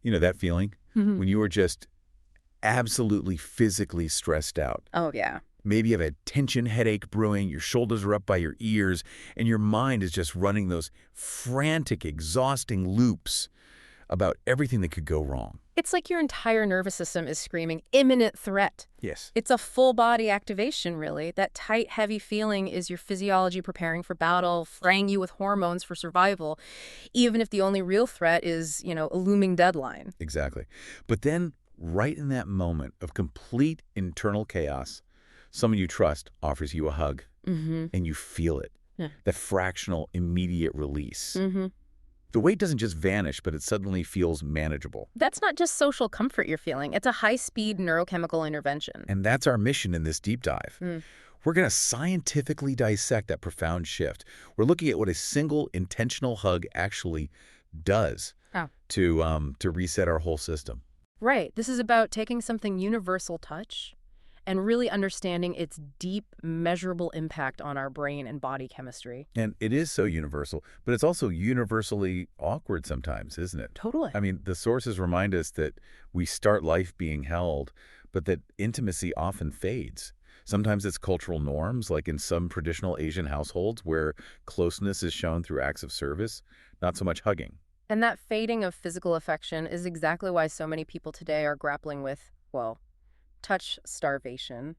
You know that feeling? Mhm. When you are just absolutely physically stressed out. Oh, yeah. Maybe you have a tension headache brewing, your shoulders are up by your ears, and your mind is just running those frantic, exhausting loops about everything that could go wrong. It's like your entire nervous system is screaming imminent threat. Yes. It's a full body activation, really. That tight, heavy feeling is your physiology preparing for battle, fraying you with hormones for survival, even if the only real threat is, a looming deadline. Exactly. But then, right in that moment of complete internal chaos, someone you trust offers you a hug, Mm-hmm. and you feel it. Yeah. That fractional, immediate release. Mm-hmm. The weight doesn't just vanish, but it suddenly feels manageable. That's not just social comfort you're feeling. It's a high-speed neurochemical intervention. And that's our mission in this deep dive. Mm. We're going to scientifically dissect that profound shift. We're looking at what a single intentional hug actually does to reset our whole system. Right. This is about taking something universal, touch, and really understanding its deep, measurable impact on our brain and body chemistry. And it is so universal, but it's also universally awkward sometimes, isn't it? Totally. I mean, the sources remind us that we start life being held, but that intimacy often fades. Sometimes it's cultural norms, like in some traditional Asian households where closeness is shown through acts of service, not so much hugging. And that fading of physical affection is exactly why so many people today are grappling with, touch starvation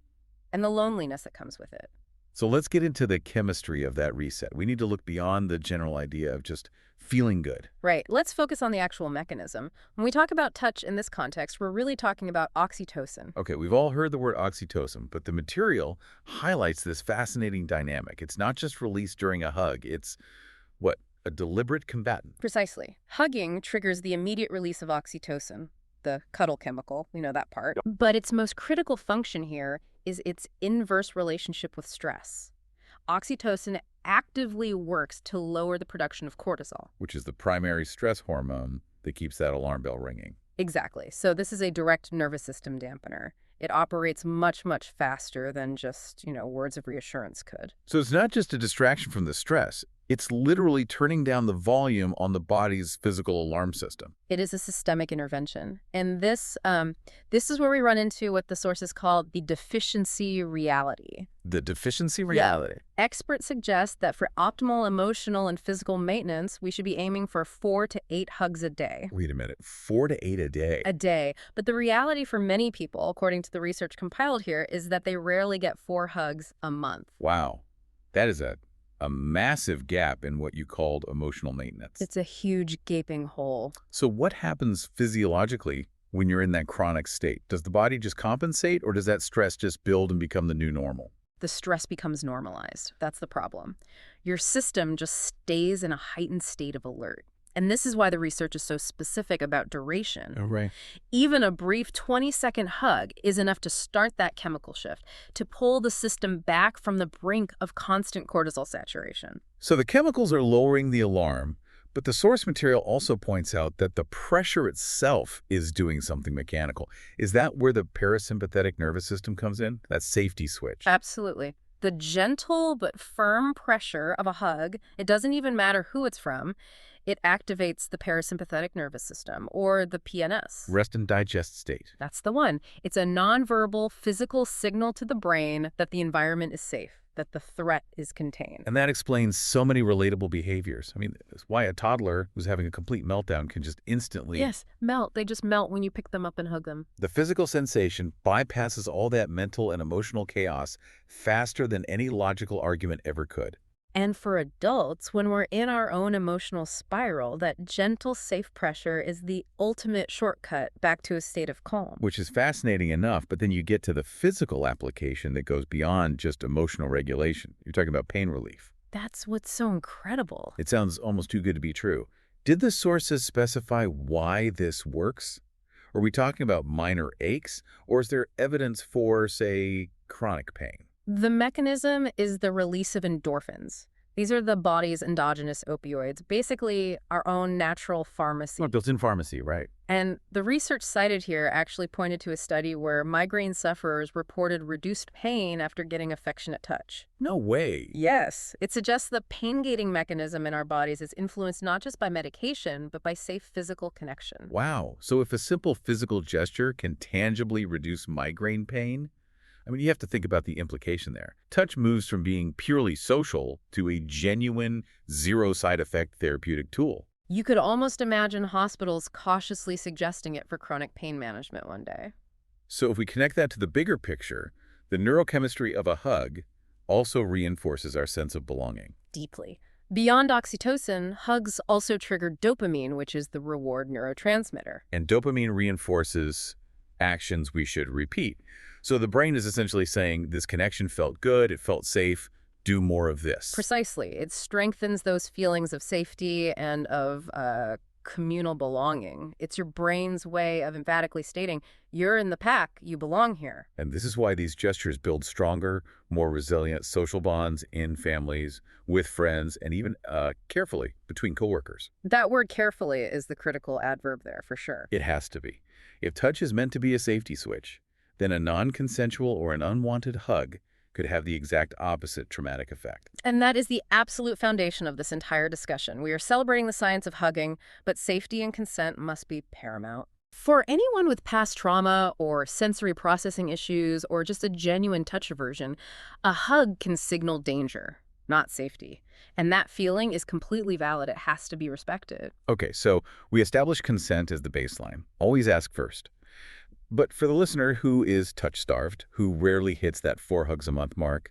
and the loneliness that comes with it. So let's get into the chemistry of that reset. We need to look beyond the general idea of just feeling good. Right. Let's focus on the actual mechanism. When we talk about touch in this context, we're really talking about oxytocin. Okay, we've all heard the word oxytocin, but the material highlights this fascinating dynamic. It's not just released during a hug. It's, a deliberate combatant. Precisely. Hugging triggers the immediate release of oxytocin, the cuddle chemical, we know that part. But its most critical function here is its inverse relationship with stress. Oxytocin actively works to lower the production of cortisol. Which is the primary stress hormone that keeps that alarm bell ringing. Exactly. So this is a direct nervous system dampener. It operates much, much faster than just, words of reassurance could. So it's not just a distraction from the stress. It's literally turning down the volume on the body's physical alarm system. It is a systemic intervention. And this is where we run into what the sources call the deficiency reality. The deficiency reality. Yeah. Experts suggest that for optimal emotional and physical maintenance, we should be aiming for 4 to 8 hugs a day. Wait a minute, 4 to 8 a day? A day. But the reality for many people, according to the research compiled here, is that they rarely get 4 hugs a month. Wow. That is a massive gap in what you called emotional maintenance. It's a huge gaping hole. So what happens physiologically when you're in that chronic state? Does the body just compensate, or does that stress just build and become the new normal? The stress becomes normalized. That's the problem. Your system just stays in a heightened state of alert. And this is why the research is so specific about duration. Oh, right. Even a brief 20-second hug is enough to start that chemical shift, to pull the system back from the brink of constant cortisol saturation. So the chemicals are lowering the alarm, but the source material also points out that the pressure itself is doing something mechanical. Is that where the parasympathetic nervous system comes in? That safety switch? Absolutely. The gentle but firm pressure of a hug, it doesn't even matter who it's from, it activates the parasympathetic nervous system, or the PNS. Rest and digest state. That's the one. It's a nonverbal physical signal to the brain that the environment is safe, that the threat is contained. And that explains so many relatable behaviors. I mean, it's why a toddler who's having a complete meltdown can just instantly... Yes, melt. They just melt when you pick them up and hug them. The physical sensation bypasses all that mental and emotional chaos faster than any logical argument ever could. And for adults, when we're in our own emotional spiral, that gentle, safe pressure is the ultimate shortcut back to a state of calm. Which is fascinating enough, but then you get to the physical application that goes beyond just emotional regulation. You're talking about pain relief. That's what's so incredible. It sounds almost too good to be true. Did the sources specify why this works? Are we talking about minor aches, or is there evidence for, say, chronic pain? The mechanism is the release of endorphins. These are the body's endogenous opioids, basically our own natural Oh, pharmacy. built-in pharmacy, right. And the research cited here actually pointed to a study where migraine sufferers reported reduced pain after getting affectionate touch. No way. Yes, it suggests the pain-gating mechanism in our bodies is influenced not just by medication, but by safe physical connection. Wow. So if a simple physical gesture can tangibly reduce migraine pain, I mean, you have to think about the implication there. Touch moves from being purely social to a genuine, zero-side-effect therapeutic tool. You could almost imagine hospitals cautiously suggesting it for chronic pain management one day. So if we connect that to the bigger picture, the neurochemistry of a hug also reinforces our sense of belonging. Deeply. Beyond oxytocin, hugs also trigger dopamine, which is the reward neurotransmitter. And dopamine reinforces actions we should repeat. So the brain is essentially saying, this connection felt good, it felt safe, do more of this. Precisely. It strengthens those feelings of safety and of communal belonging. It's your brain's way of emphatically stating, you're in the pack, you belong here. And this is why these gestures build stronger, more resilient social bonds in families, with friends, and even carefully between coworkers. That word carefully is the critical adverb there, for sure. It has to be. If touch is meant to be a safety switch, then a non-consensual or an unwanted hug could have the exact opposite traumatic effect. And that is the absolute foundation of this entire discussion. We are celebrating the science of hugging, but safety and consent must be paramount. For anyone with past trauma or sensory processing issues or just a genuine touch aversion, a hug can signal danger, not safety. And that feeling is completely valid. It has to be respected. Okay, so we established consent as the baseline. Always ask first. But for the listener who is touch-starved, who rarely hits that 4 hugs a month mark,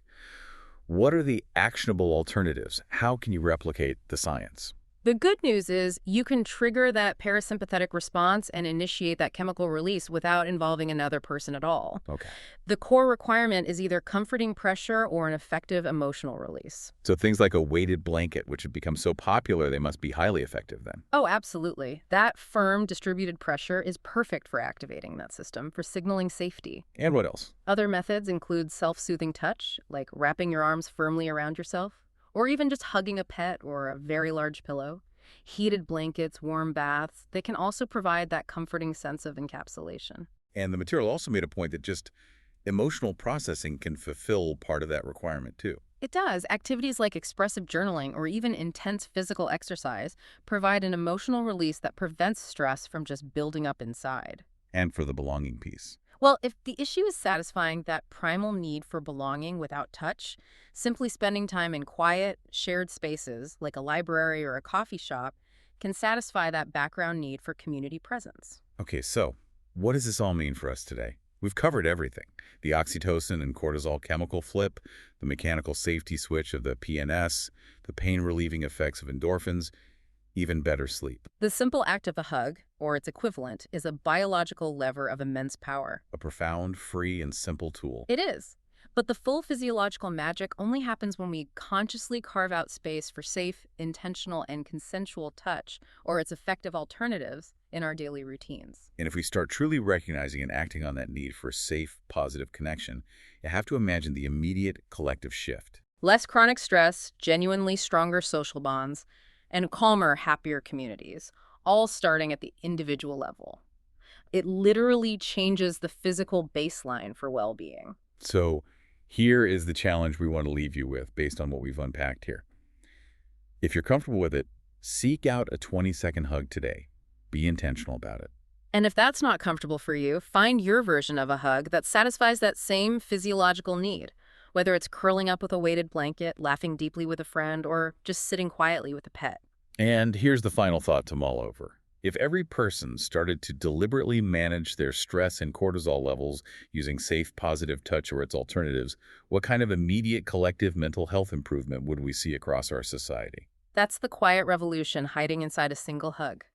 what are the actionable alternatives? How can you replicate the science? The good news is you can trigger that parasympathetic response and initiate that chemical release without involving another person at all. Okay. The core requirement is either comforting pressure or an effective emotional release. So things like a weighted blanket, which have become so popular, they must be highly effective then. Oh, absolutely. That firm distributed pressure is perfect for activating that system, for signaling safety. And what else? Other methods include self-soothing touch, like wrapping your arms firmly around yourself, or even just hugging a pet or a very large pillow. Heated blankets, warm baths, they can also provide that comforting sense of encapsulation. And the material also made a point that just emotional processing can fulfill part of that requirement too. It does. Activities like expressive journaling or even intense physical exercise provide an emotional release that prevents stress from just building up inside. And for the belonging piece. Well, if the issue is satisfying that primal need for belonging without touch, simply spending time in quiet, shared spaces, like a library or a coffee shop, can satisfy that background need for community presence. Okay, so what does this all mean for us today? We've covered everything. The oxytocin and cortisol chemical flip, the mechanical safety switch of the PNS, the pain-relieving effects of endorphins, even better sleep. The simple act of a hug, or its equivalent, is a biological lever of immense power. A profound, free, and simple tool. It is. But the full physiological magic only happens when we consciously carve out space for safe, intentional, and consensual touch, or its effective alternatives, in our daily routines. And if we start truly recognizing and acting on that need for safe, positive connection, you have to imagine the immediate collective shift. Less chronic stress, genuinely stronger social bonds, and calmer, happier communities, all starting at the individual level. It literally changes the physical baseline for well-being. So here is the challenge we want to leave you with based on what we've unpacked here. If you're comfortable with it, seek out a 20-second hug today. Be intentional about it. And if that's not comfortable for you, find your version of a hug that satisfies that same physiological need, whether it's curling up with a weighted blanket, laughing deeply with a friend, or just sitting quietly with a pet. And here's the final thought to mull over. If every person started to deliberately manage their stress and cortisol levels using safe, positive touch or its alternatives, what kind of immediate collective mental health improvement would we see across our society? That's the quiet revolution hiding inside a single hug.